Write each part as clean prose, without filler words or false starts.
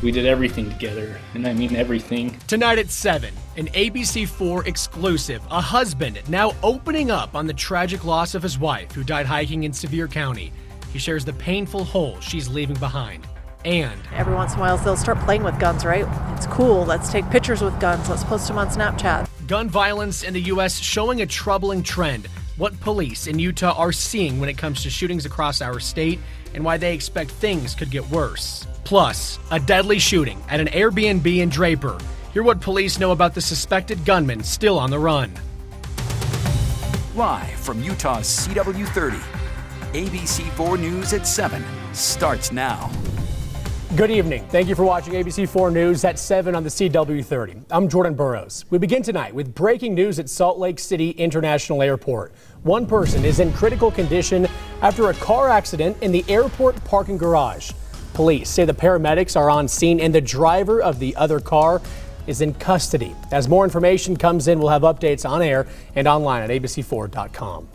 We did everything together, and I mean everything. Tonight at 7, an ABC4 exclusive. A husband now opening up on the tragic loss of his wife who died hiking in Sevier County. He shares the painful hole she's leaving behind. And every once in a while they'll start playing with guns, right? It's cool. Let's take pictures with guns. Let's post them on Snapchat. Gun violence in the U.S. showing a troubling trend. What police in Utah are seeing when it comes to shootings across our state and why they expect things could get worse. Plus, a deadly shooting at an Airbnb in Draper. Hear what police know about the suspected gunman still on the run. Live from Utah's CW30, ABC4 News at 7 starts now. Good evening. Thank you for watching ABC4 News at 7 on the CW30. I'm Jordan Burrows. We begin tonight with breaking news at Salt Lake City International Airport. One person is in critical condition after a car accident in the airport parking garage. Police say the paramedics are on scene and the driver of the other car is in custody. As more information comes in, we'll have updates on air and online at abc4.com.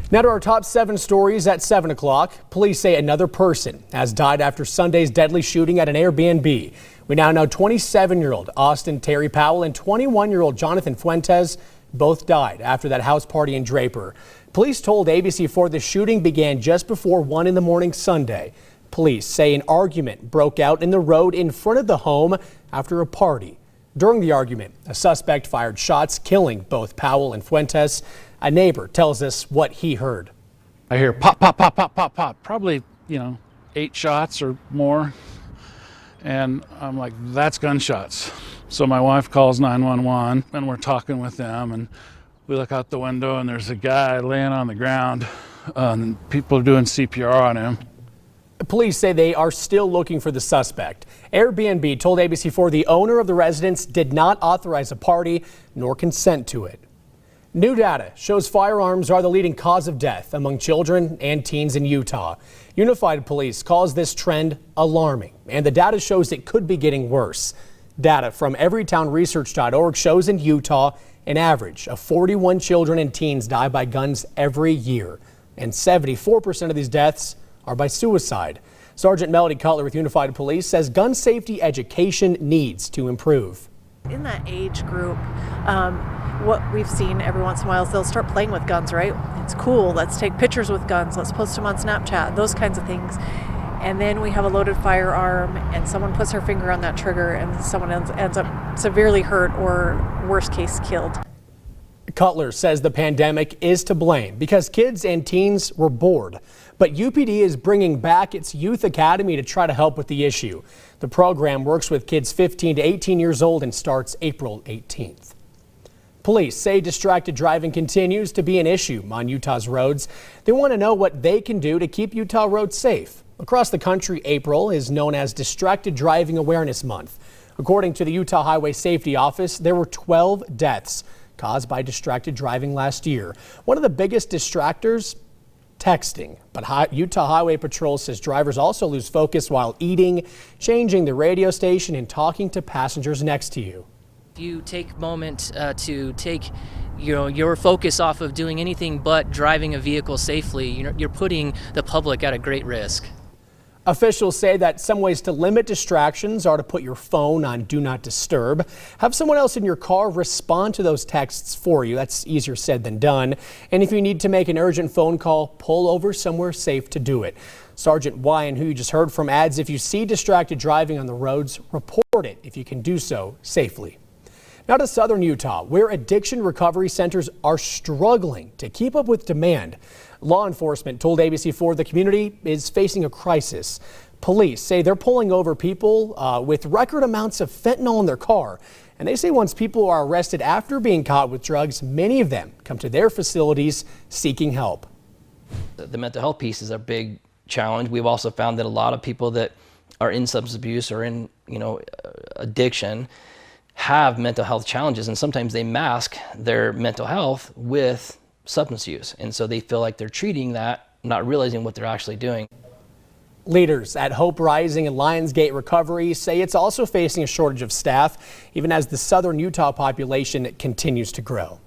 Now to our top 7 stories at 7 o'clock. Police say another person has died after Sunday's deadly shooting at an Airbnb. We now know 27-year-old Austin Terry Powell and 21-year-old Jonathan Fuentes both died after that house party in Draper. Police told ABC4 the shooting began just before 1 in the morning Sunday. Police say an argument broke out in the road in front of the home after a party. During the argument, a suspect fired shots, killing both Powell and Fuentes. A neighbor tells us what he heard. I hear pop, pop, pop, pop, pop, pop. Probably, 8 shots or more. And I'm like, that's gunshots. So my wife calls 911 and we're talking with them. And we look out the window and there's a guy laying on the ground. And people are doing CPR on him. Police say they are still looking for the suspect. Airbnb told ABC4 the owner of the residence did not authorize a party nor consent to it. New data shows firearms are the leading cause of death among children and teens in Utah. Unified Police calls this trend alarming, and the data shows it could be getting worse. Data from everytownresearch.org shows in Utah an average of 41 children and teens die by guns every year, and 74% of these deaths are by suicide. Sergeant Melody Cutler with Unified Police says gun safety education needs to improve. In that age group, what we've seen every once in a while is they'll start playing with guns, right? It's cool. Let's take pictures with guns. Let's post them on Snapchat, those kinds of things. And then we have a loaded firearm and someone puts her finger on that trigger and someone ends up severely hurt or worst case killed. Cutler says the pandemic is to blame because kids and teens were bored. But UPD is bringing back its Youth Academy to try to help with the issue. The program works with kids 15 to 18 years old and starts April 18th. Police say distracted driving continues to be an issue on Utah's roads. They want to know what they can do to keep Utah roads safe. Across the country, April is known as Distracted Driving Awareness Month. According to the Utah Highway Safety Office, there were 12 deaths caused by distracted driving last year. One of the biggest distractors, texting. But Utah Highway Patrol says drivers also lose focus while eating, changing the radio station, and talking to passengers next to you. If you take a moment to take your focus off of doing anything but driving a vehicle safely, you're putting the public at a great risk. Officials say that some ways to limit distractions are to put your phone on Do Not Disturb. Have someone else in your car respond to those texts for you. That's easier said than done. And if you need to make an urgent phone call, pull over somewhere safe to do it. Sergeant Wyan, who you just heard from, adds if you see distracted driving on the roads, report it if you can do so safely. Now to southern Utah, where addiction recovery centers are struggling to keep up with demand. Law enforcement told ABC4 the community is facing a crisis. Police say they're pulling over people with record amounts of fentanyl in their car. And they say once people are arrested after being caught with drugs, many of them come to their facilities seeking help. The mental health piece is a big challenge. We've also found that a lot of people that are in substance abuse or in addiction have mental health challenges, and sometimes they mask their mental health with substance use, and so they feel like they're treating that, not realizing what they're actually doing. Leaders at Hope Rising and Lionsgate Recovery say it's also facing a shortage of staff, even as the southern Utah population continues to grow.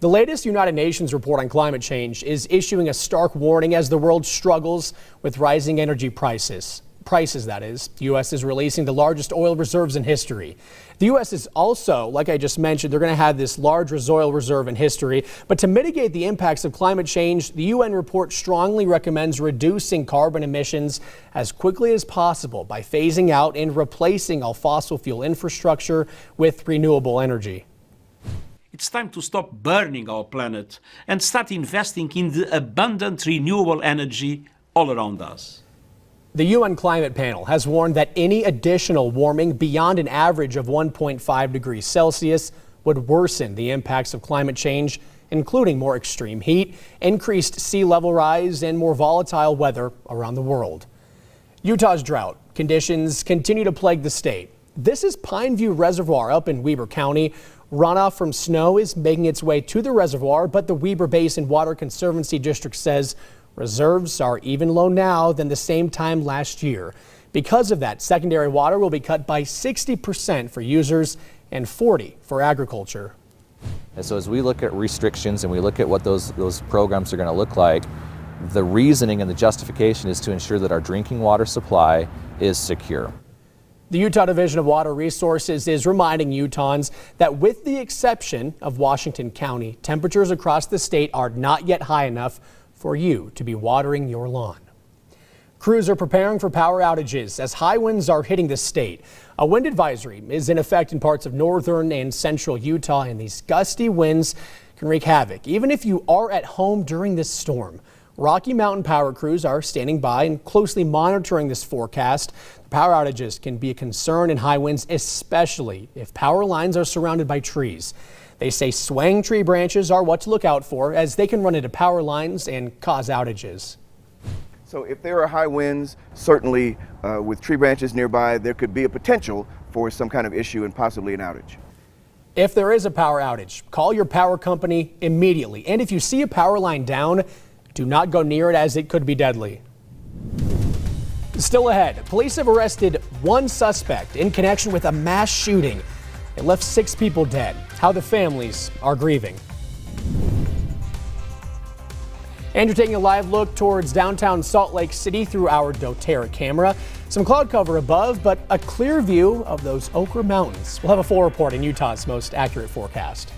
The latest United Nations report on climate change is issuing a stark warning as the world struggles with rising energy prices. prices, that is. The U.S. is releasing the largest oil reserves in history. The U.S. is also, like I just mentioned, they're going to have this largest oil reserve in history. But to mitigate the impacts of climate change, the UN report strongly recommends reducing carbon emissions as quickly as possible by phasing out and replacing all fossil fuel infrastructure with renewable energy. It's time to stop burning our planet and start investing in the abundant renewable energy all around us. The UN Climate Panel has warned that any additional warming beyond an average of 1.5 degrees Celsius would worsen the impacts of climate change, including more extreme heat, increased sea level rise, and more volatile weather around the world. Utah's drought conditions continue to plague the state. This is Pineview Reservoir up in Weber County. Runoff from snow is making its way to the reservoir, but the Weber Basin Water Conservancy District says reserves are even low now than the same time last year. Because of that, secondary water will be cut by 60% for users and 40% for agriculture. And so as we look at restrictions and we look at what those programs are going to look like, the reasoning and the justification is to ensure that our drinking water supply is secure. The Utah Division of Water Resources is reminding Utahns that with the exception of Washington County, temperatures across the state are not yet high enough for you to be watering your lawn. Crews are preparing for power outages as high winds are hitting the state. A wind advisory is in effect in parts of northern and central Utah, and these gusty winds can wreak havoc, even if you are at home during this storm. Rocky Mountain power crews are standing by and closely monitoring this forecast. Power outages can be a concern in high winds, especially if power lines are surrounded by trees. They say swaying tree branches are what to look out for, as they can run into power lines and cause outages. So if there are high winds, certainly with tree branches nearby, there could be a potential for some kind of issue and possibly an outage. If there is a power outage, call your power company immediately. And if you see a power line down, do not go near it, as it could be deadly. Still ahead, police have arrested one suspect in connection with a mass shooting. It left 6 people dead. How the families are grieving. And you're taking a live look towards downtown Salt Lake City through our doTERRA camera. Some cloud cover above, but a clear view of those Ochre Mountains. We'll have a full report in Utah's most accurate forecast.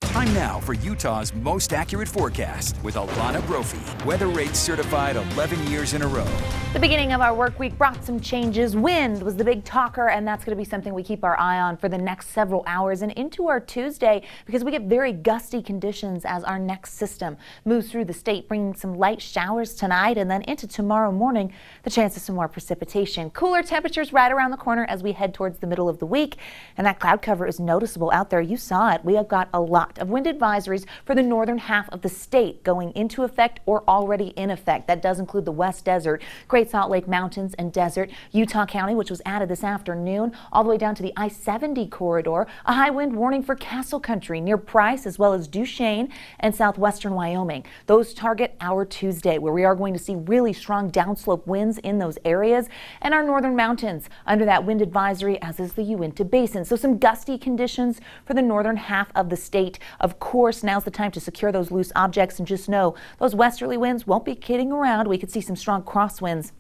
Time now for Utah's most accurate forecast with Alana Brophy. Weather rates certified 11 years in a row. The beginning of our work week brought some changes. Wind was the big talker, and that's going to be something we keep our eye on for the next several hours and into our Tuesday, because we get very gusty conditions as our next system moves through the state, bringing some light showers tonight, and then into tomorrow morning, the chance of some more precipitation. Cooler temperatures right around the corner as we head towards the middle of the week, and that cloud cover is noticeable out there. You saw it. We have got a lot of wind wind advisories for the northern half of the state going into effect or already in effect. That does include the West Desert, Great Salt Lake Mountains and Desert, Utah County, which was added this afternoon, all the way down to the I-70 corridor, a high wind warning for Castle Country near Price, as well as Duchesne and southwestern Wyoming. Those target our Tuesday, where we are going to see really strong downslope winds in those areas, and our northern mountains under that wind advisory, as is the Uinta Basin. So some gusty conditions for the northern half of the state. Of course, now's the time to secure those loose objects, and just know those westerly winds won't be kidding around. We could see some strong crosswinds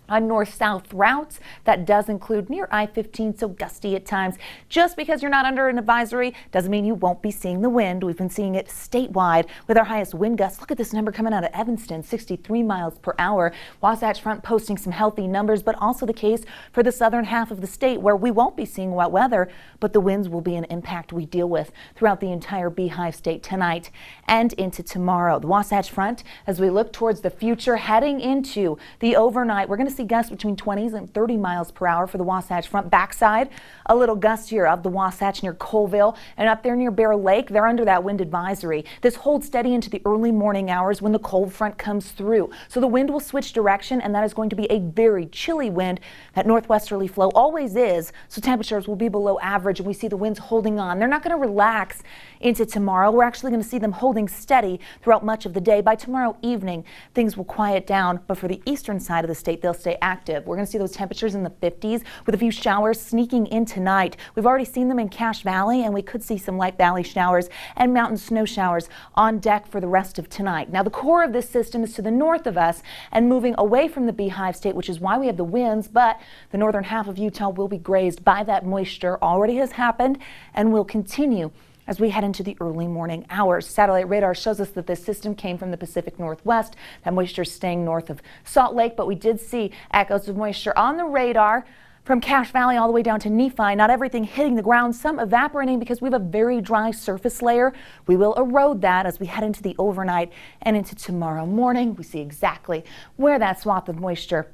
on north-south routes. That does include near I-15, so gusty at times. Just because you're not under an advisory doesn't mean you won't be seeing the wind. We've been seeing it statewide with our highest wind gusts. Look at this number coming out of Evanston, 63 miles per hour. Wasatch Front posting some healthy numbers, but also the case for the southern half of the state, where we won't be seeing wet weather, but the winds will be an impact we deal with throughout the entire Beehive State tonight and into tomorrow. The Wasatch Front, as we look towards the future, heading into the overnight, we're going to see gusts between 20s and 30 miles per hour for the Wasatch Front. Backside, a little gust here of the Wasatch near Colville, and up there near Bear Lake, they're under that wind advisory. This holds steady into the early morning hours when the cold front comes through. So the wind will switch direction, and that is going to be a very chilly wind. That northwesterly flow always is, so temperatures will be below average, and we see the winds holding on. They're not going to relax into tomorrow. We're actually going to see them holding steady throughout much of the day. By tomorrow evening, things will quiet down, but for the eastern side of the state, they'll stay active. We're going to see those temperatures in the 50s with a few showers sneaking in tonight. We've already seen them in Cache Valley, and we could see some light valley showers and mountain snow showers on deck for the rest of tonight. Now, the core of this system is to the north of us and moving away from the Beehive State, which is why we have the winds, but the northern half of Utah will be grazed by that moisture. Already has happened and will continue as we head into the early morning hours. Satellite radar shows us that this system came from the Pacific Northwest. That moisture is staying north of Salt Lake, but we did see echoes of moisture on the radar from Cache Valley all the way down to Nephi. Not everything hitting the ground, some evaporating because we have a very dry surface layer. We will erode that as we head into the overnight and into tomorrow morning. We see exactly where that swath of moisture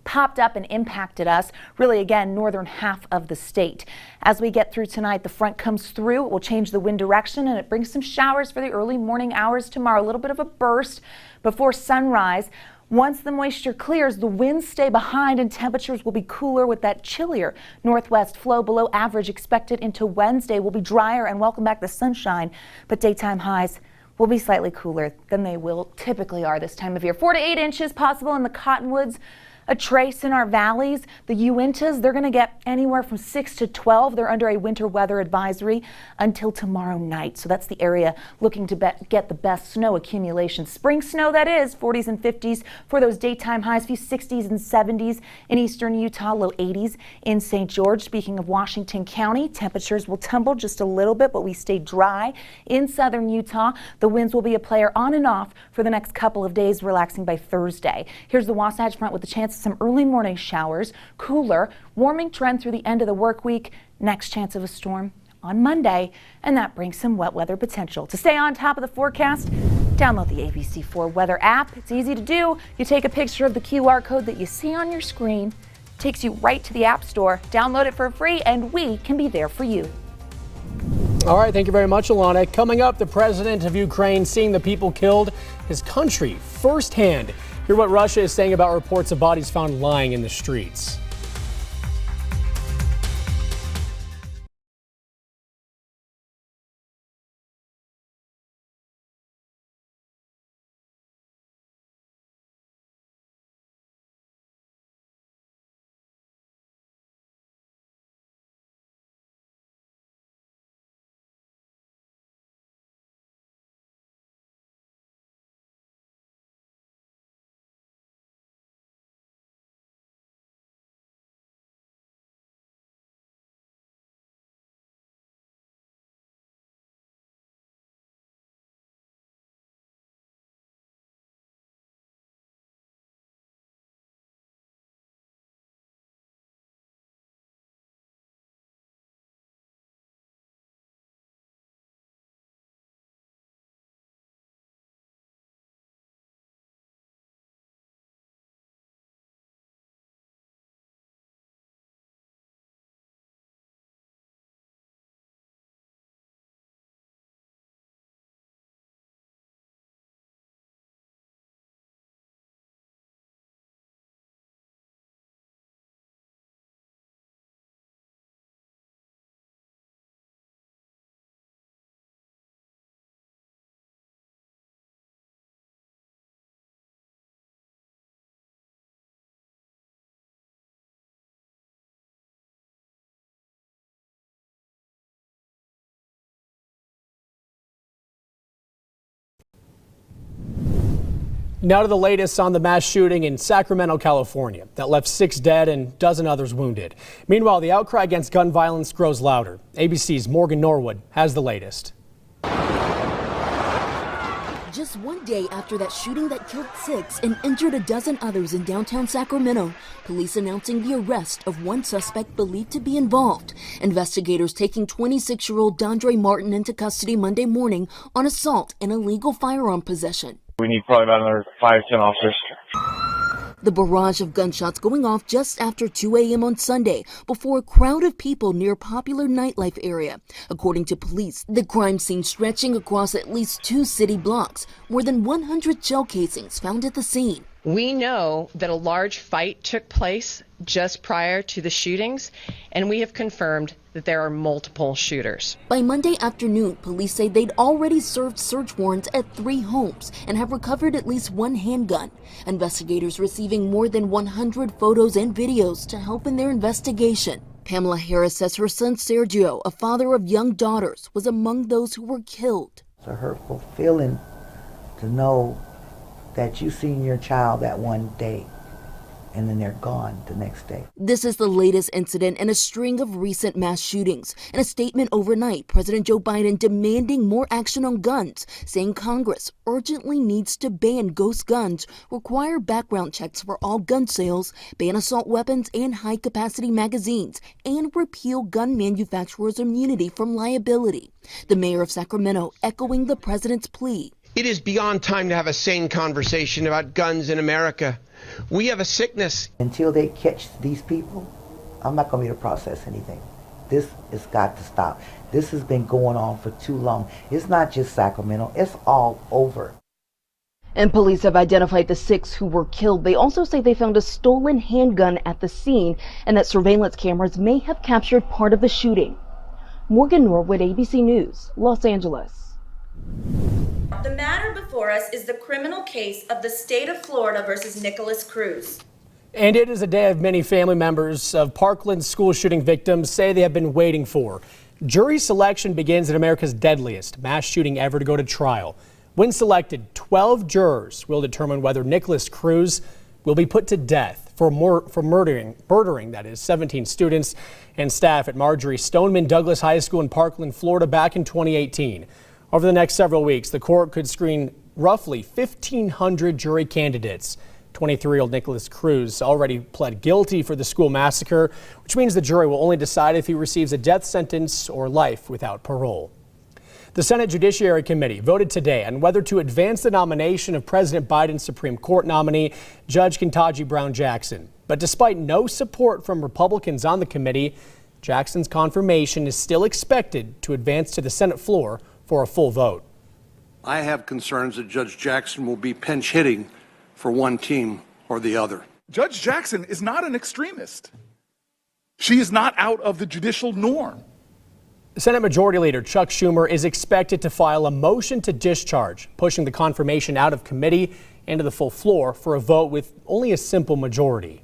popped up and impacted us, really again, northern half of the state. As we get through tonight, the front comes through, it will change the wind direction, and it brings some showers for the early morning hours tomorrow. A little bit of a burst before sunrise. Once the moisture clears, the winds stay behind and temperatures will be cooler with that chillier northwest flow. Below average expected into Wednesday. Will be drier and welcome back the sunshine, but daytime highs will be slightly cooler than they will typically are this time of year. 4 to 8 inches possible in the cottonwoods. A trace in our valleys. The Uintas, they're going to get anywhere from 6 to 12. They're under a winter weather advisory until tomorrow night. So that's the area looking to get the best snow accumulation. Spring snow, that is, 40s and 50s for those daytime highs, few 60s and 70s in eastern Utah, low 80s in St. George. Speaking of Washington County, temperatures will tumble just a little bit, but we stay dry in southern Utah. The winds will be a player on and off for the next couple of days, relaxing by Thursday. Here's the Wasatch Front with the chance of some early morning showers, cooler, warming trend through the end of the work week. Next chance of a storm on Monday, and that brings some wet weather potential. To stay on top of the forecast, download the ABC4 weather app. It's easy to do. You take a picture of the QR code that you see on your screen, takes you right to the App Store. Download it for free, and we can be there for you. All right, thank you very much, Alana. Coming up, the president of Ukraine seeing the people killed his country firsthand. Hear what Russia is saying about reports of bodies found lying in the streets. Now to the latest on the mass shooting in Sacramento, California, that left 6 dead and a dozen others wounded. Meanwhile, the outcry against gun violence grows louder. ABC's Morgan Norwood has the latest. Just one day after that shooting that killed 6 and injured a dozen others in downtown Sacramento, police announcing the arrest of one suspect believed to be involved. Investigators taking 26-year-old Dondre Martin into custody Monday morning on assault and illegal firearm possession. We need probably about another 5-10 officers. The barrage of gunshots going off just after 2 a.m. on Sunday before a crowd of people near a popular nightlife area. According to police, the crime scene stretching across at least 2 city blocks, more than 100 shell casings found at the scene. We know that a large fight took place just prior to the shootings, and we have confirmed that there are multiple shooters. By Monday afternoon, police say they'd already served search warrants at 3 homes and have recovered at least 1 handgun. Investigators receiving more than 100 photos and videos to help in their investigation. Pamela Harris says her son Sergio, a father of young daughters, was among those who were killed. It's a hurtful feeling to know that you seen your child that one day and then they're gone the next day. This is the latest incident in a string of recent mass shootings. In a statement overnight, President Joe Biden demanding more action on guns, saying Congress urgently needs to ban ghost guns, require background checks for all gun sales, ban assault weapons and high-capacity magazines, and repeal gun manufacturers' immunity from liability. The mayor of Sacramento echoing the president's plea. It is beyond time to have a sane conversation about guns in America. We have a sickness. Until they catch these people, I'm not going to be able to process anything. This has got to stop. This has been going on for too long. It's not just Sacramento, it's all over. And police have identified the 6 who were killed. They also say they found a stolen handgun at the scene and that surveillance cameras may have captured part of the shooting. Morgan Norwood, ABC News, Los Angeles. The matter before us is the criminal case of the state of Florida versus Nicholas Cruz. And it is a day of many family members of Parkland school shooting victims say they have been waiting for. Jury selection begins in America's deadliest mass shooting ever to go to trial. When selected, 12 jurors will determine whether Nicholas Cruz will be put to death for murdering 17 students and staff at Marjorie Stoneman Douglas High School in Parkland, Florida back in 2018. Over the next several weeks, the court could screen roughly 1,500 jury candidates. 23-year-old Nicholas Cruz already pled guilty for the school massacre, which means the jury will only decide if he receives a death sentence or life without parole. The Senate Judiciary Committee voted today on whether to advance the nomination of President Biden's Supreme Court nominee, Judge Ketanji Brown Jackson. But despite no support from Republicans on the committee, Jackson's confirmation is still expected to advance to the Senate floor for a full vote. I have concerns that Judge Jackson will be pinch hitting for one team or the other. Judge Jackson is not an extremist. She is not out of the judicial norm. Senate Majority Leader Chuck Schumer is expected to file a motion to discharge, pushing the confirmation out of committee and to the full floor for a vote with only a simple majority.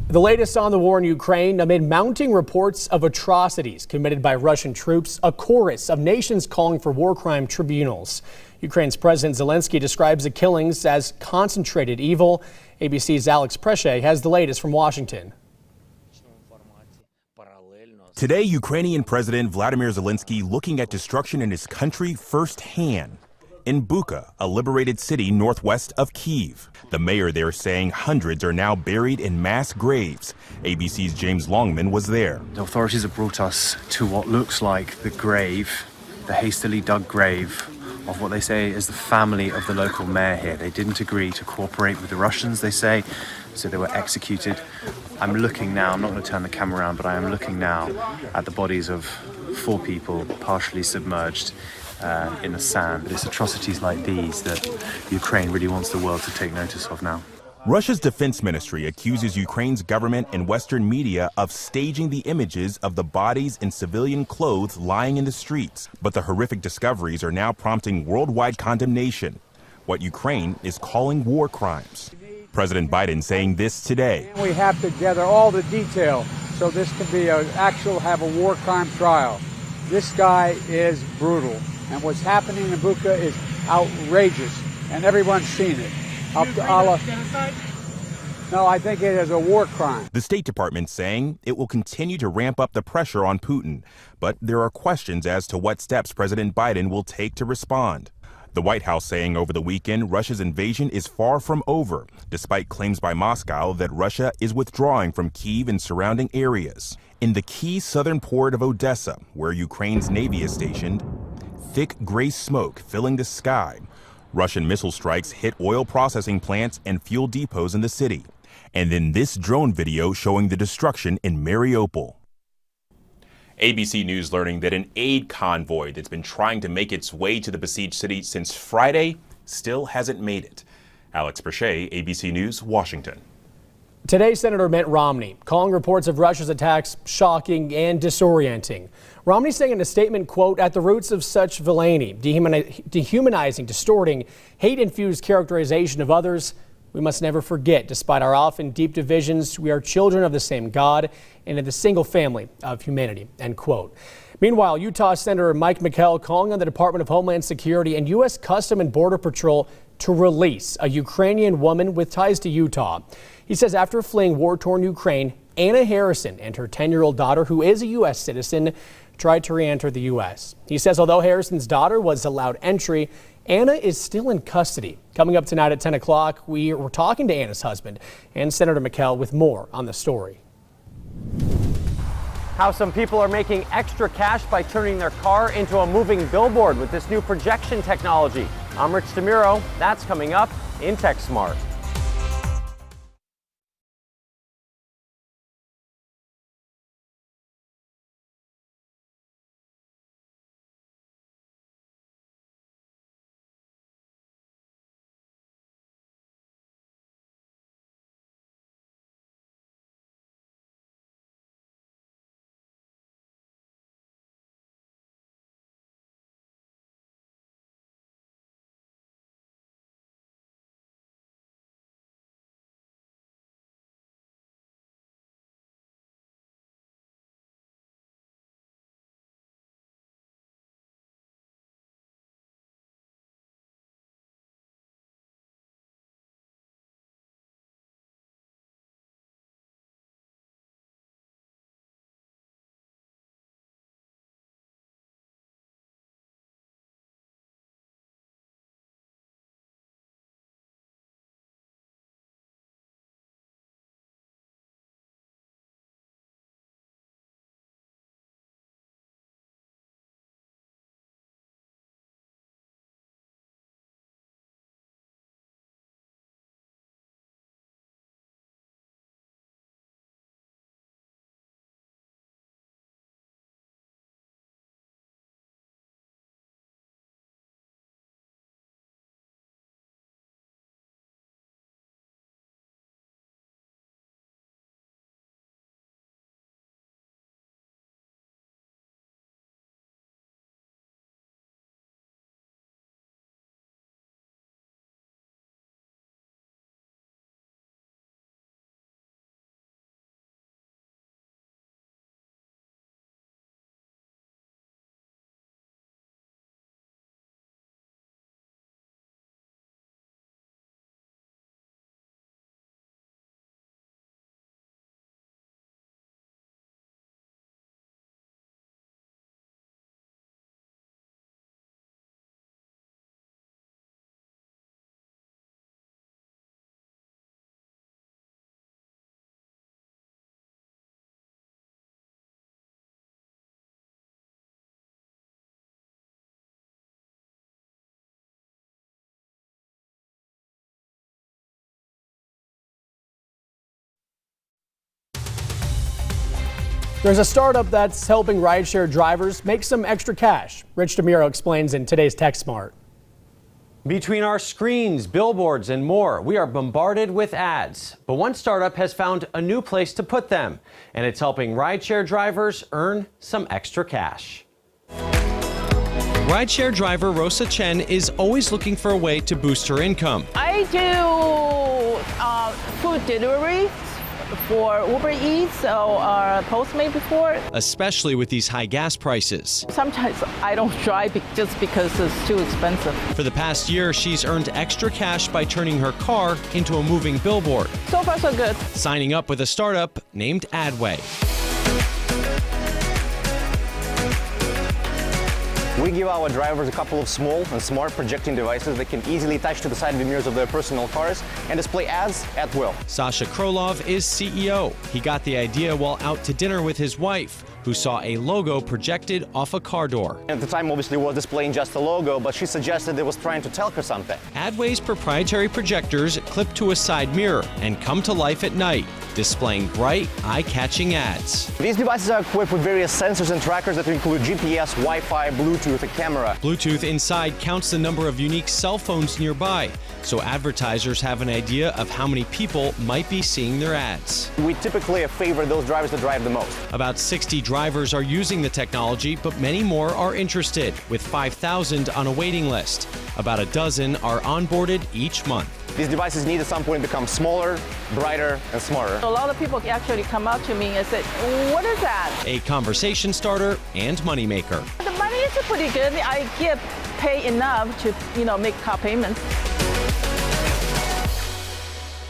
The latest on the war in Ukraine amid mounting reports of atrocities committed by Russian troops, a chorus of nations calling for war crime tribunals. Ukraine's President Zelensky describes the killings as concentrated evil. ABC's Alex Preche has the latest from Washington. Today, Ukrainian President Vladimir Zelensky looking at destruction in his country firsthand. In Bucha, a liberated city northwest of Kyiv. The mayor there saying hundreds are now buried in mass graves. ABC's James Longman was there. The authorities have brought us to what looks like the grave, the hastily dug grave of what they say is the family of the local mayor here. They didn't agree to cooperate with the Russians, they say, so they were executed. I'm looking now, I'm not going to turn the camera around, but I am looking now at the bodies of 4 people partially submerged in the sand. It's atrocities like these that Ukraine really wants the world to take notice of now. Russia's defense ministry accuses Ukraine's government and Western media of staging the images of the bodies in civilian clothes lying in the streets. But the horrific discoveries are now prompting worldwide condemnation, what Ukraine is calling war crimes. President Biden saying this today. We have to gather all the detail so this can be have a war crime trial. This guy is brutal. And what's happening in Bucha is outrageous. and everyone's seen it. No, I think it is a war crime. The State Department saying it will continue to ramp up the pressure on Putin, but there are questions as to what steps President Biden will take to respond. The White House saying over the weekend Russia's invasion is far from over, despite claims by Moscow that Russia is withdrawing from Kyiv and surrounding areas. In the key southern port of Odessa, where Ukraine's Navy is stationed, thick gray smoke filling the sky. Russian missile strikes hit oil processing plants and fuel depots in the city. And then this drone video showing the destruction in Mariupol. ABC News learning that an aid convoy that's been trying to make its way to the besieged city since Friday still hasn't made it. Alex Perche, ABC News, Washington. Today, Senator Mitt Romney calling reports of Russia's attacks shocking and disorienting. Romney saying in a statement, quote, "At the roots of such villainy, dehumanizing, distorting, hate-infused characterization of others, we must never forget, despite our often deep divisions, we are children of the same God and of the single family of humanity," end quote. Meanwhile, Utah Senator Mike McKell calling on the Department of Homeland Security and U.S. Customs and Border Patrol to release a Ukrainian woman with ties to Utah. He says after fleeing war-torn Ukraine, Anna Harrison and her 10-year-old daughter, who is a U.S. citizen, tried to re-enter the U.S. He says although Harrison's daughter was allowed entry, Anna is still in custody. Coming up tonight at 10 o'clock, we were talking to Anna's husband and Senator McKell with more on the story. How some people are making extra cash by turning their car into a moving billboard with this new projection technology. I'm Rich DeMuro. That's coming up in Tech Smart. There's a startup that's helping rideshare drivers make some extra cash. Rich DeMuro explains in today's Tech Smart. Between our screens, billboards, and more, we are bombarded with ads. But one startup has found a new place to put them, and it's helping rideshare drivers earn some extra cash. Rideshare driver Rosa Chen is always looking for a way to boost her income. I do food delivery for Uber Eats or Postmates before. Especially with these high gas prices. Sometimes I don't drive just because it's too expensive. For the past year, she's earned extra cash by turning her car into a moving billboard. So far, so good. Signing up with a startup named Adway. We give our drivers a couple of small and smart projecting devices that can easily attach to the side mirrors of their personal cars and display ads at will. Sasha Krolov is CEO. He got the idea while out to dinner with his wife, who saw a logo projected off a car door. At the time, obviously, was displaying just a logo, but she suggested it was trying to tell her something. Adway's proprietary projectors clip to a side mirror and come to life at night, displaying bright, eye-catching ads. These devices are equipped with various sensors and trackers that include GPS, Wi-Fi, Bluetooth, and camera. Bluetooth inside counts the number of unique cell phones nearby, so advertisers have an idea of how many people might be seeing their ads. We typically favor those drivers that drive the most. About 60 drivers are using the technology, but many more are interested, with 5,000 on a waiting list. About a dozen are onboarded each month. These devices need at some point become smaller, brighter, and smarter. A lot of people actually come up to me and say, what is that? A conversation starter and moneymaker. The money is pretty good. I get paid enough to, make car payments.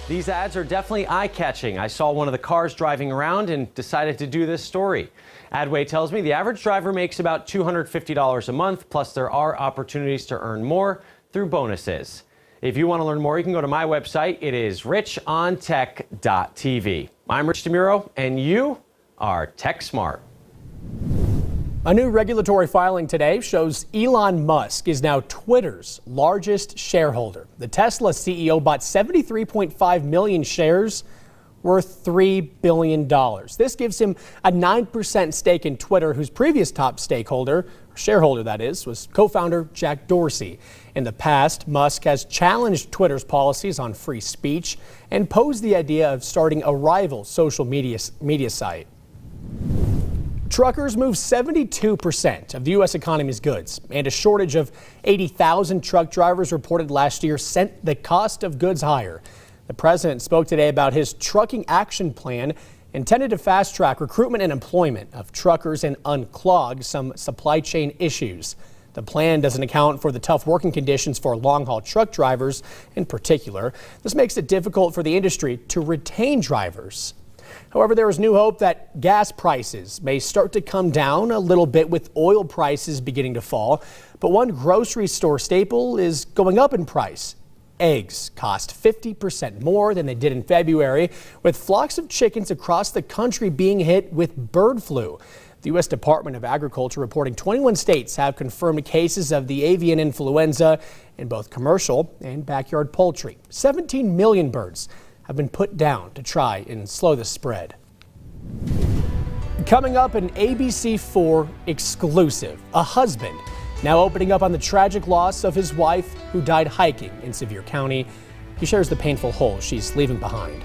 These ads are definitely eye-catching. I saw one of the cars driving around and decided to do this story. Adway tells me the average driver makes about $250 a month, plus there are opportunities to earn more through bonuses. If you want to learn more, you can go to my website. It is richontech.tv. I'm Rich DeMuro, and you are Tech Smart. A new regulatory filing today shows Elon Musk is now Twitter's largest shareholder. The Tesla CEO bought 73.5 million shares worth $3 billion. This gives him a 9% stake in Twitter, whose previous top shareholder that is, was co-founder Jack Dorsey. In the past, Musk has challenged Twitter's policies on free speech and posed the idea of starting a rival social media site. Truckers move 72% of the U.S. economy's goods, and a shortage of 80,000 truck drivers reported last year sent the cost of goods higher. The president spoke today about his trucking action plan intended to fast-track recruitment and employment of truckers and unclog some supply chain issues. The plan doesn't account for the tough working conditions for long-haul truck drivers in particular. This makes it difficult for the industry to retain drivers. However, there is new hope that gas prices may start to come down a little bit with oil prices beginning to fall. But one grocery store staple is going up in price. Eggs cost 50% more than they did in February, with flocks of chickens across the country being hit with bird flu. The U.S. Department of Agriculture reporting 21 states have confirmed cases of the avian influenza in both commercial and backyard poultry. 17 million birds have been put down to try and slow the spread. Coming up, an ABC4 exclusive. A husband now opening up on the tragic loss of his wife who died hiking in Sevier County. He shares the painful hole she's leaving behind.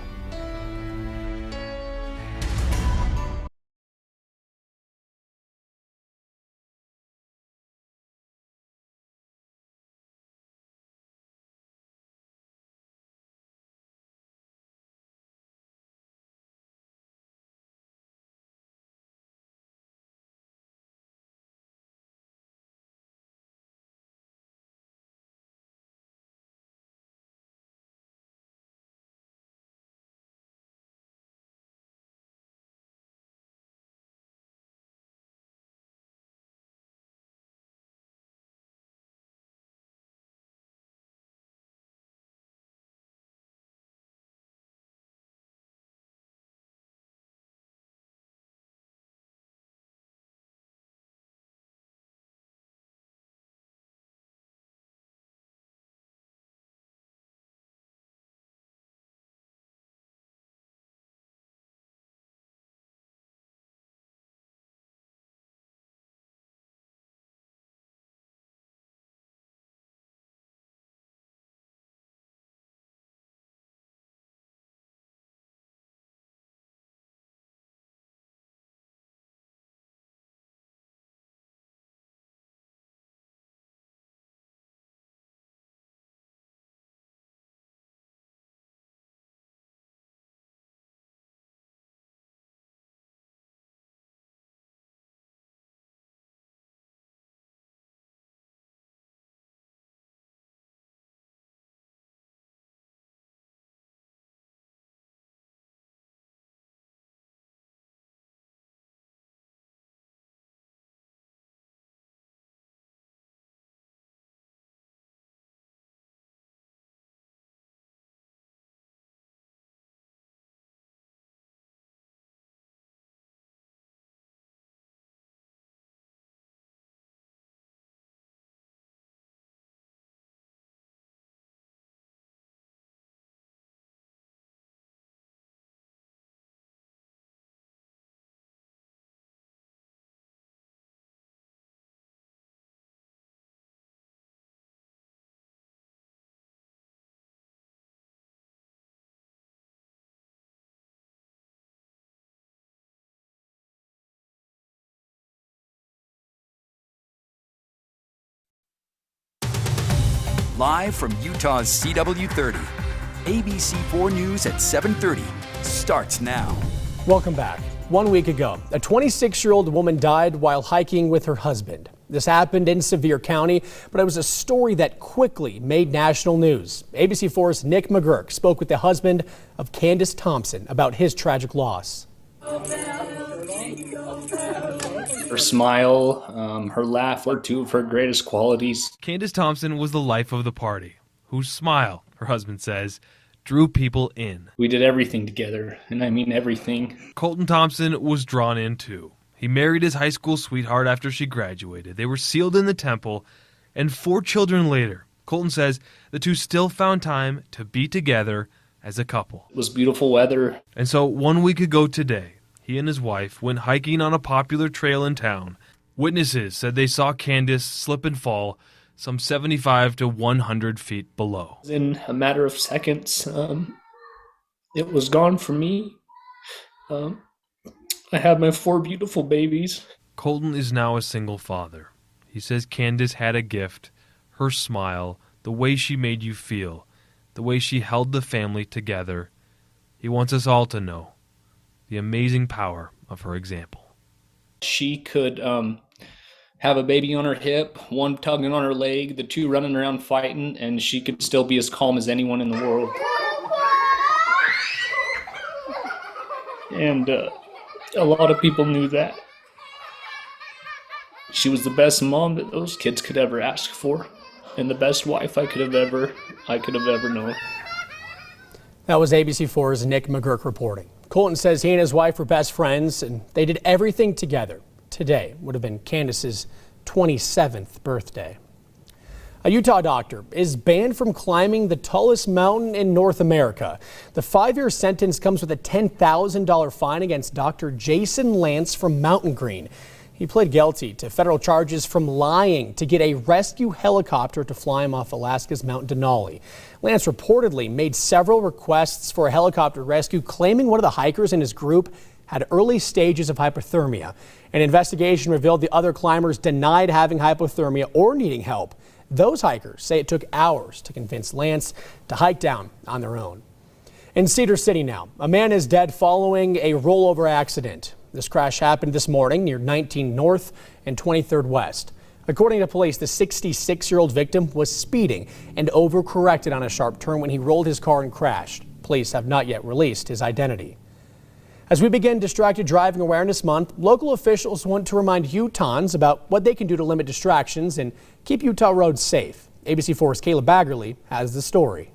live from Utah's CW30. ABC4 News at 7:30 starts now. Welcome back. 1 week ago, a 26-year-old woman died while hiking with her husband. This happened in Sevier County, but it was a story that quickly made national news. ABC4's Nick McGurk spoke with the husband of Candace Thompson about his tragic loss. Her smile, her laugh were two of her greatest qualities. Candace Thompson was the life of the party, whose smile, her husband says, drew people in. We did everything together, and I mean everything. Colton Thompson was drawn in too. He married his high school sweetheart after she graduated. They were sealed in the temple, and 4 children later, Colton says the two still found time to be together as a couple. It was beautiful weather. And so 1 week ago today, he and his wife went hiking on a popular trail in town. Witnesses said they saw Candace slip and fall some 75 to 100 feet below. In a matter of seconds, it was gone from me. I have my 4 beautiful babies. Colton is now a single father. He says Candace had a gift, her smile, the way she made you feel, the way she held the family together. He wants us all to know the amazing power of her example. She could have a baby on her hip, one tugging on her leg, the 2 running around fighting, and she could still be as calm as anyone in the world. And a lot of people knew that. She was the best mom that those kids could ever ask for, and the best wife I could have ever known. That was ABC4's Nick McGurk reporting. Colton says he and his wife were best friends, and they did everything together. Today would have been Candace's 27th birthday. A Utah doctor is banned from climbing the tallest mountain in North America. The 5-year sentence comes with a $10,000 fine against Dr. Jason Lance from Mountain Green. He pled guilty to federal charges from lying to get a rescue helicopter to fly him off Alaska's Mount Denali. Lance reportedly made several requests for a helicopter rescue, claiming one of the hikers in his group had early stages of hypothermia. An investigation revealed the other climbers denied having hypothermia or needing help. Those hikers say it took hours to convince Lance to hike down on their own. In Cedar City now, a man is dead following a rollover accident. This crash happened this morning near 19 North and 23rd West. According to police, the 66-year-old victim was speeding and overcorrected on a sharp turn when he rolled his car and crashed. Police have not yet released his identity. As we begin Distracted Driving Awareness Month, local officials want to remind Utahns about what they can do to limit distractions and keep Utah roads safe. ABC4's Kayla Baggerly has the story.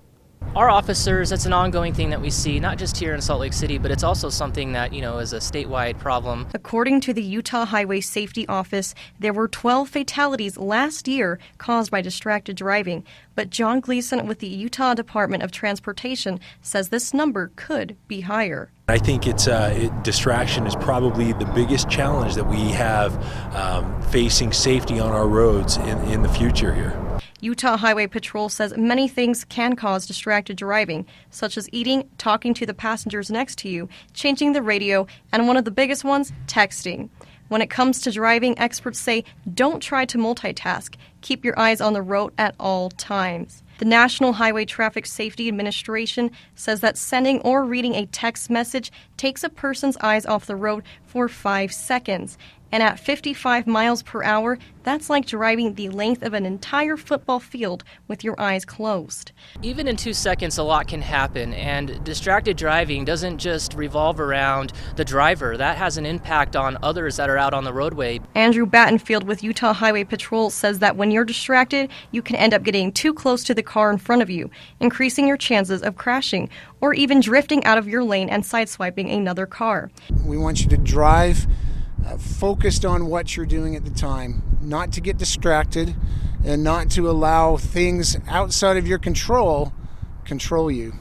Our officers, it's an ongoing thing that we see, not just here in Salt Lake City, but it's also something that, is a statewide problem. According to the Utah Highway Safety Office, there were 12 fatalities last year caused by distracted driving. But John Gleason with the Utah Department of Transportation says this number could be higher. I think distraction is probably the biggest challenge that we have facing safety on our roads in the future here. Utah Highway Patrol says many things can cause distracted driving, such as eating, talking to the passengers next to you, changing the radio, and one of the biggest ones, texting. When it comes to driving, experts say don't try to multitask. Keep your eyes on the road at all times. The National Highway Traffic Safety Administration says that sending or reading a text message takes a person's eyes off the road for 5 seconds. And at 55 miles per hour, that's like driving the length of an entire football field with your eyes closed. Even in 2 seconds, a lot can happen, and distracted driving doesn't just revolve around the driver. That has an impact on others that are out on the roadway. Andrew Battenfield with Utah Highway Patrol says that when you're distracted, you can end up getting too close to the car in front of you, increasing your chances of crashing, or even drifting out of your lane and sideswiping another car. We want you to drive focused on what you're doing at the time, not to get distracted and not to allow things outside of your control you.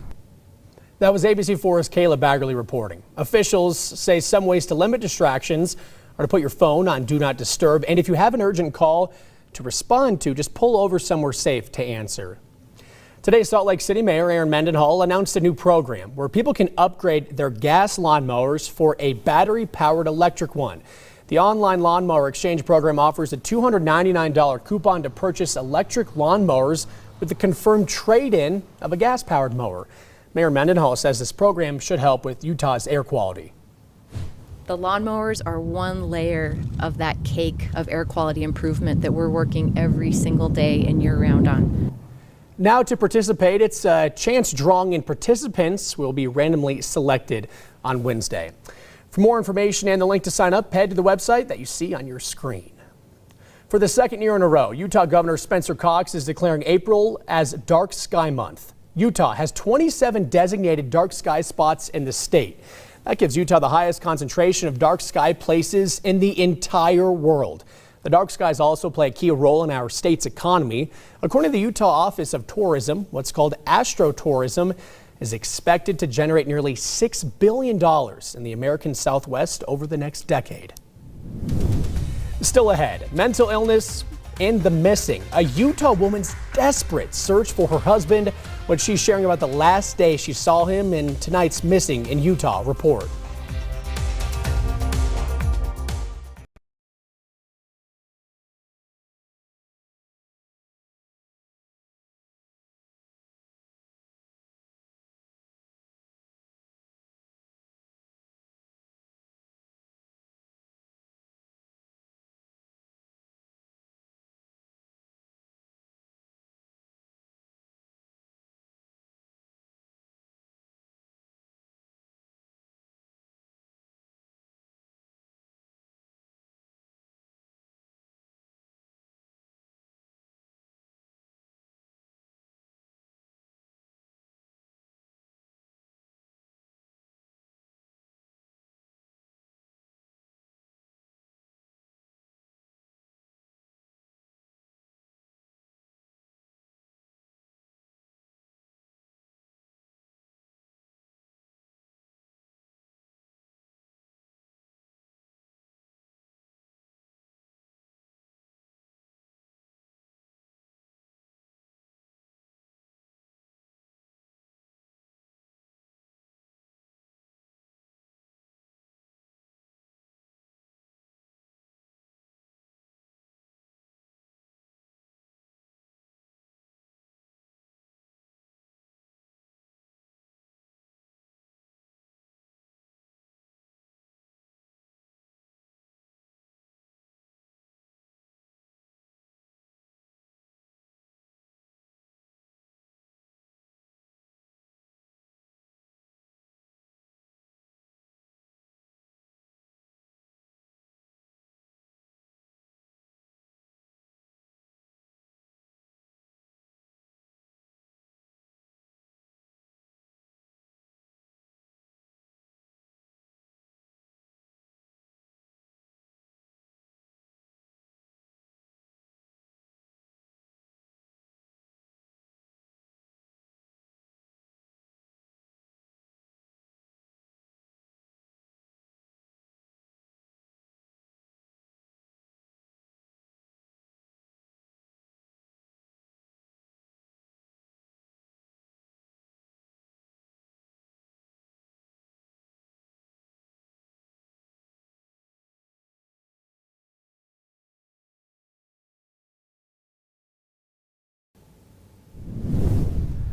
That was ABC4's Kayla Baggerly reporting. Officials say some ways to limit distractions are to put your phone on Do Not Disturb, and if you have an urgent call to respond to, just pull over somewhere safe to answer. Today, Salt Lake City Mayor Aaron Mendenhall announced a new program where people can upgrade their gas lawnmowers for a battery-powered electric one. The online lawnmower exchange program offers a $299 coupon to purchase electric lawnmowers with the confirmed trade-in of a gas-powered mower. Mayor Mendenhall says this program should help with Utah's air quality. The lawnmowers are one layer of that cake of air quality improvement that we're working every single day and year-round on. Now to participate, it's a chance drawing, and participants will be randomly selected on Wednesday. For more information and the link to sign up, head to the website that you see on your screen. For the second year in a row, Utah Governor Spencer Cox is declaring April as Dark Sky Month. Utah has 27 designated dark sky spots in the state. That gives Utah the highest concentration of dark sky places in the entire world. The dark skies also play a key role in our state's economy. According to the Utah Office of Tourism, what's called astrotourism is expected to generate nearly $6 billion in the American Southwest over the next decade. Still ahead, mental illness and the missing. A Utah woman's desperate search for her husband, what she's sharing about the last day she saw him in tonight's Missing in Utah report.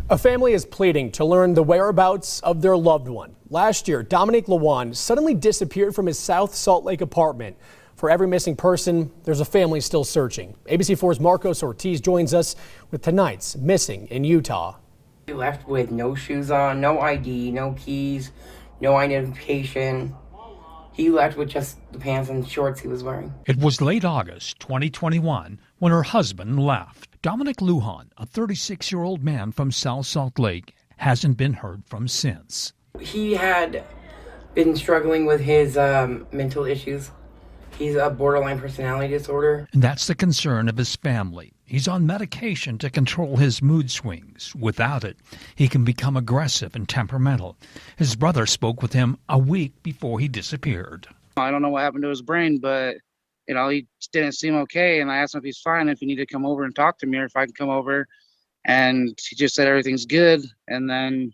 A family is pleading to learn the whereabouts of their loved one. Last year, Dominic Lujan suddenly disappeared from his South Salt Lake apartment. For every missing person, there's a family still searching. ABC4's Marcos Ortiz joins us with tonight's Missing in Utah. He left with no shoes on, no ID, no keys, no identification. He left with just the pants and shorts he was wearing. It was late August 2021 when her husband left. Dominic Lujan, a 36-year-old man from South Salt Lake, hasn't been heard from since. He had been struggling with his mental issues. He's a borderline personality disorder. And that's the concern of his family. He's on medication to control his mood swings. Without it, he can become aggressive and temperamental. His brother spoke with him a week before he disappeared. I don't know what happened to his brain, but he didn't seem okay. And I asked him if he's fine, if he needed to come over and talk to me, or if I could come over. And he just said everything's good. And then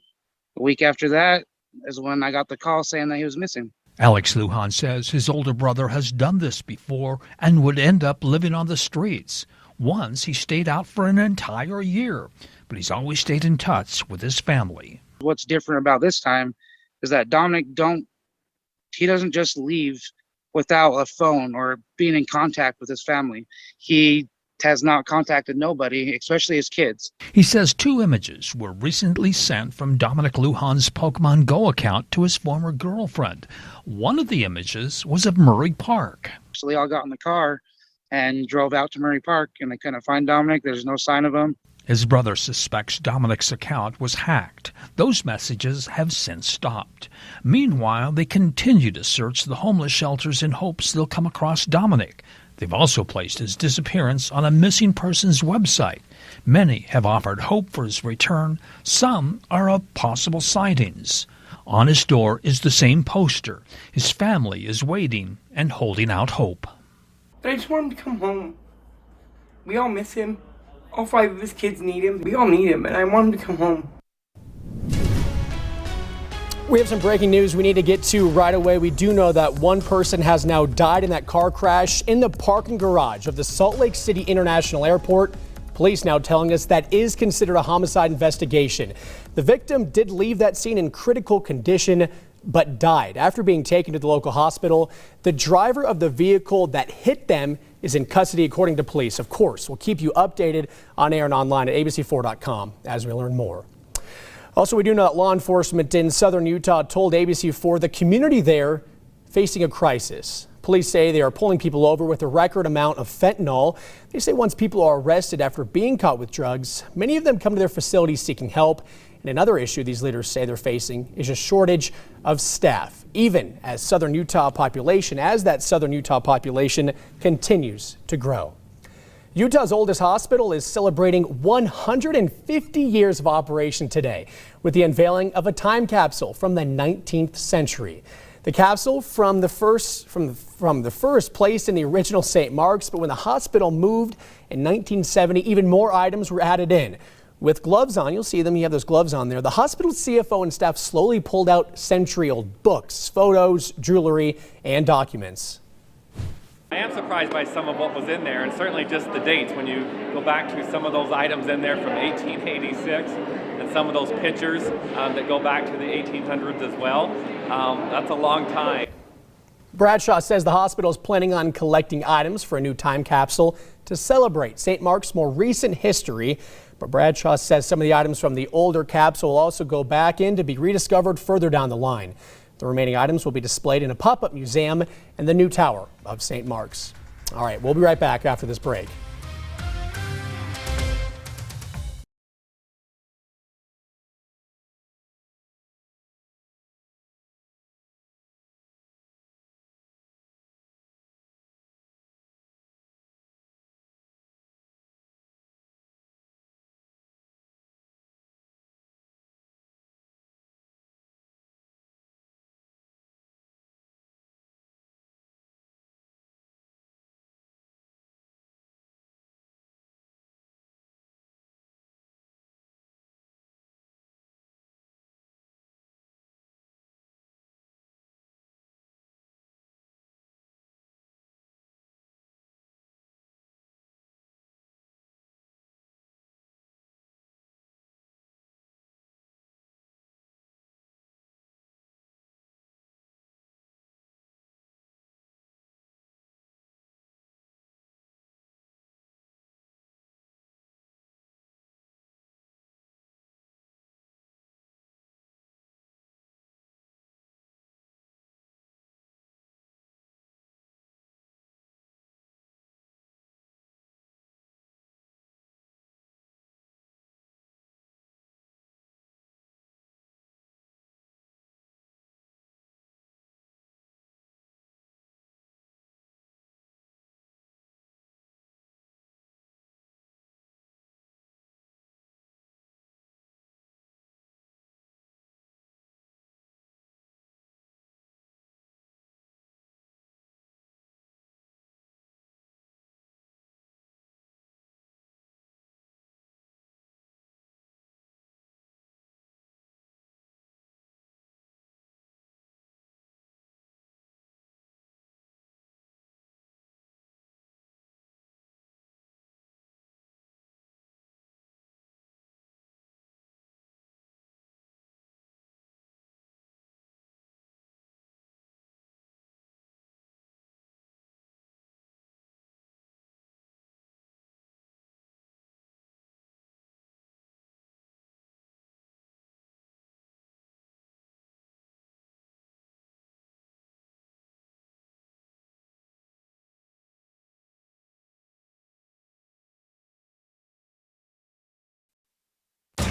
a week after that is when I got the call saying that he was missing. Alex Lujan says his older brother has done this before and would end up living on the streets. Once he stayed out for an entire year, but he's always stayed in touch with his family. What's different about this time is that Dominic he doesn't just leave without a phone or being in contact with his family. He has not contacted nobody, especially his kids. He says 2 images were recently sent from Dominic Lujan's Pokemon Go account to his former girlfriend. One of the images was of Murray Park. So they all got in the car and drove out to Murray Park, and they couldn't find Dominic. There's no sign of him. His brother suspects Dominic's account was hacked. Those messages have since stopped. Meanwhile, they continue to search the homeless shelters in hopes they'll come across Dominic. They've also placed his disappearance on a missing persons website. Many have offered hope for his return. Some are of possible sightings. On his door is the same poster. His family is waiting and holding out hope. I just want him to come home. We all miss him. All 5 of his kids need him. We all need him, and I want him to come home. We have some breaking news we need to get to right away. We do know that one person has now died in that car crash in the parking garage of the Salt Lake City International Airport. Police now telling us that is considered a homicide investigation. The victim did leave that scene in critical condition, but died after being taken to the local hospital. The driver of the vehicle that hit them is in custody, according to police. Of course, we'll keep you updated on air and online at abc4.com as we learn more. Also, we do know that law enforcement in southern Utah told ABC4 the community there facing a crisis. Police say they are pulling people over with a record amount of fentanyl. They say once people are arrested after being caught with drugs, many of them come to their facilities seeking help. And another issue these leaders say they're facing is a shortage of staff, even as that southern Utah population continues to grow. Utah's oldest hospital is celebrating 150 years of operation today with the unveiling of a time capsule from the 19th century. The capsule from the first placed in the original St. Mark's, but when the hospital moved in 1970, even more items were added in. With gloves on, you'll see them, you have those gloves on there. The hospital's CFO and staff slowly pulled out century-old books, photos, jewelry, and documents. I am surprised by some of what was in there, and certainly just the dates. When you go back to some of those items in there from 1886 and some of those pictures that go back to the 1800s as well, that's a long time. Bradshaw says the hospital is planning on collecting items for a new time capsule to celebrate St. Mark's more recent history. But Bradshaw says some of the items from the older capsule will also go back in to be rediscovered further down the line. The remaining items will be displayed in a pop-up museum in the new tower of St. Mark's. All right, we'll be right back after this break.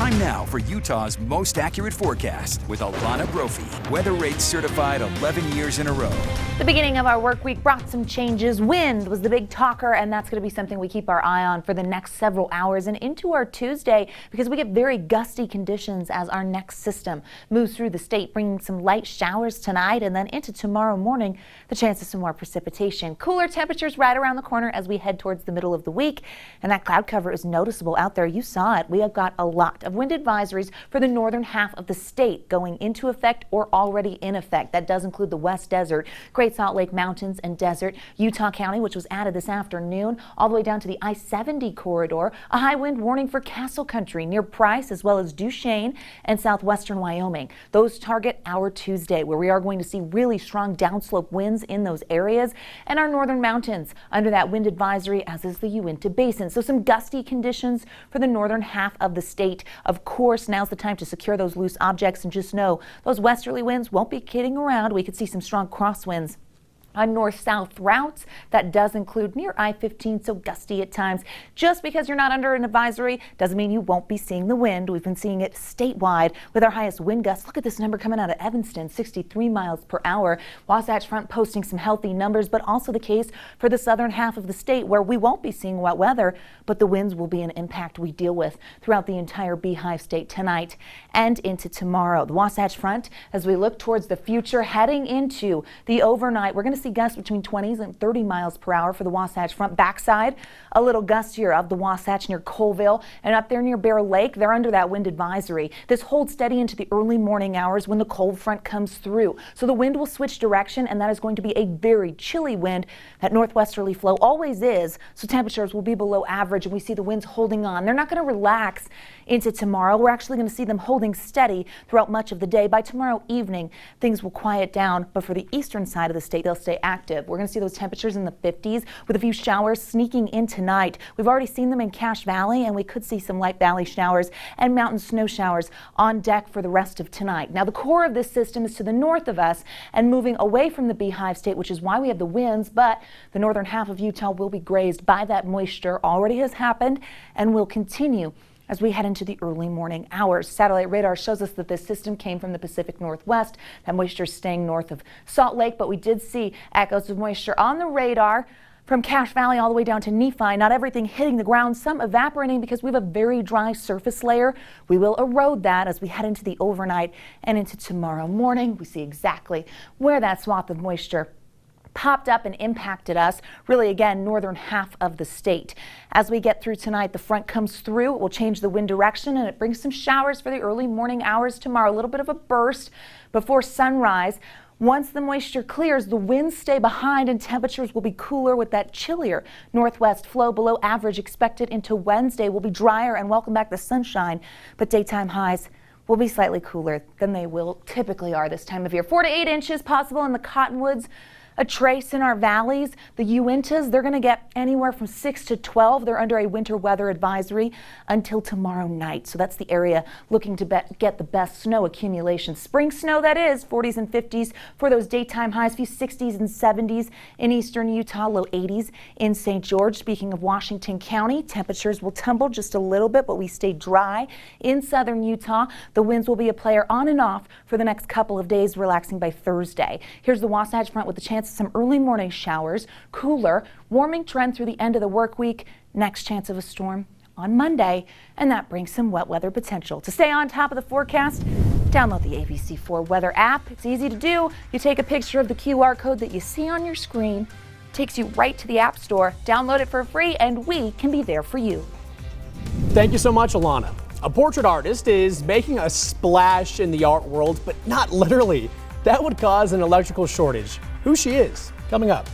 Time now for Utah's most accurate forecast with Alana Brophy. Weather rates certified 11 years in a row. The beginning of our work week brought some changes. Wind was the big talker, and that's going to be something we keep our eye on for the next several hours and into our Tuesday, because we get very gusty conditions as our next system moves through the state, bringing some light showers tonight and then into tomorrow morning, the chance of some more precipitation. Cooler temperatures right around the corner as we head towards the middle of the week, and that cloud cover is noticeable out there. You saw it. We have got a lot of wind advisories for the northern half of the state going into effect or already in effect. That does include the West Desert, Great Salt Lake Mountains and Desert, Utah County, which was added this afternoon, all the way down to the I-70 corridor. A high wind warning for Castle Country near Price, as well as Duchesne and southwestern Wyoming. Those target our Tuesday, where we are going to see really strong downslope winds in those areas, and our northern mountains under that wind advisory, as is the Uinta Basin. So some gusty conditions for the northern half of the state. Of course, now's the time to secure those loose objects, and just know those westerly winds won't be kidding around. We could see some strong crosswinds on north-south routes. That does include near I-15, so gusty at times. Just because you're not under an advisory doesn't mean you won't be seeing the wind. We've been seeing it statewide with our highest wind gusts. Look at this number coming out of Evanston, 63 miles per hour. Wasatch Front posting some healthy numbers, but also the case for the southern half of the state, where we won't be seeing wet weather, but the winds will be an impact we deal with throughout the entire Beehive State tonight and into tomorrow. The Wasatch Front, as we look towards the future, heading into the overnight, we're going to see gusts between 20s and 30 miles per hour for the Wasatch Front. Backside, a little gustier of the Wasatch near Colville, and up there near Bear Lake, they're under that wind advisory. This holds steady into the early morning hours when the cold front comes through. So the wind will switch direction, and that is going to be a very chilly wind. That northwesterly flow always is, so temperatures will be below average, and we see the winds holding on. They're not going to relax into tomorrow. We're actually going to see them holding steady throughout much of the day. By tomorrow evening, things will quiet down, but for the eastern side of the state, they'll stay active. We're going to see those temperatures in the 50s with a few showers sneaking in tonight. We've already seen them in Cache Valley, and we could see some light valley showers and mountain snow showers on deck for the rest of tonight. Now, the core of this system is to the north of us and moving away from the Beehive State, which is why we have the winds, but the northern half of Utah will be grazed by that moisture. Already has happened and will continue as we head into the early morning hours. Satellite radar shows us that this system came from the Pacific Northwest. That moisture is staying north of Salt Lake, but we did see echoes of moisture on the radar from Cache Valley all the way down to Nephi. Not everything hitting the ground, some evaporating because we have a very dry surface layer. We will erode that as we head into the overnight and into tomorrow morning. We see exactly where that swath of moisture popped up and impacted us, really again northern half of the state. As we get through tonight, the front comes through. It will change the wind direction, and it brings some showers for the early morning hours tomorrow. A little bit of a burst before sunrise. Once the moisture clears, the winds stay behind and temperatures will be cooler with that chillier northwest flow. Below average expected into Wednesday. Will be drier and welcome back the sunshine, but daytime highs will be slightly cooler than they will typically are this time of year. 4 to 8 inches possible in the cottonwoods. A trace in our valleys. The Uintas, they're going to get anywhere from 6 to 12. They're under a winter weather advisory until tomorrow night. So that's the area looking to get the best snow accumulation. Spring snow, that is, 40s and 50s for those daytime highs, few 60s and 70s in eastern Utah, low 80s in St. George. Speaking of Washington County, temperatures will tumble just a little bit, but we stay dry in southern Utah. The winds will be a player on and off for the next couple of days, relaxing by Thursday. Here's the Wasatch Front with a chance of some early morning showers, cooler, warming trend through the end of the work week. Next chance of a storm on Monday, and that brings some wet weather potential. To stay on top of the forecast, download the ABC4 weather app. It's easy to do. You take a picture of the QR code that you see on your screen, takes you right to the App Store. Download it for free, and we can be there for you. Thank you so much, Alana. A portrait artist is making a splash in the art world, but not literally. That would cause an electrical shortage. Who she is, coming up.